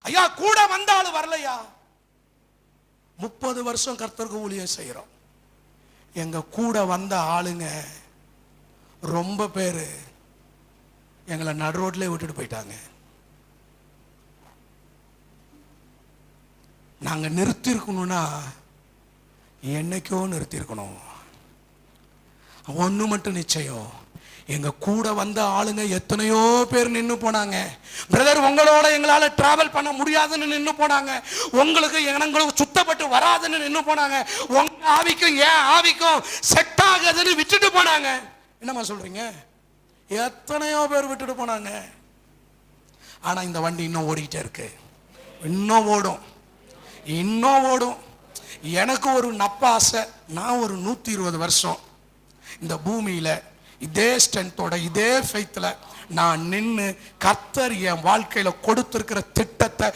ஐயா கூட வந்த ஆளு வரலையா? 30 வருஷம் கர்த்தருக்கு ஊழியம் செய்யறோம். எங்க கூட வந்த ஆளுங்க ரொம்ப பேரு எங்களை நடு ரோட்ல விட்டுட்டு போயிட்டாங்க. நாங்க நிறுத்தி இருக்கணும்னா என்னைக்கோ நிறுத்தி இருக்கணும். ஒண்ணு மட்டும் நிச்சயம், எங்க கூட வந்த ஆளுங்க எத்தனையோ பேர் நின்று போனாங்க. பிரதர், உங்களோட எங்களால டிராவல் பண்ண முடியாதுன்னு நின்று போனாங்க. உங்களுக்கு எங்களுக்கு சுத்தப்பட்டு வராதுன்னு நின்று போனாங்க. உங்க ஆவிக்கும் ஏன் ஆவிக்கும் செட் ஆகுதுன்னு விட்டுட்டு போனாங்க. என்னம்மா சொல்றீங்க? எத்தனையோ பேர் விட்டுட்டு போனாங்க. ஆனா இந்த வண்டி இன்னும் ஓடிக்கிட்டே இருக்கு. இன்னும் ஓடும், இன்னும் ஓடும். எனக்கு ஒரு நப்ப ஆசை, நான் ஒரு 120 வருஷம் இந்த பூமியில இதே ஸ்ட்ரென்த்தோட இதே ஃபெய்த்ல நான் நின்று கர்த்தர் என் வாழ்க்கையில கொடுத்திருக்கிற திட்டத்தை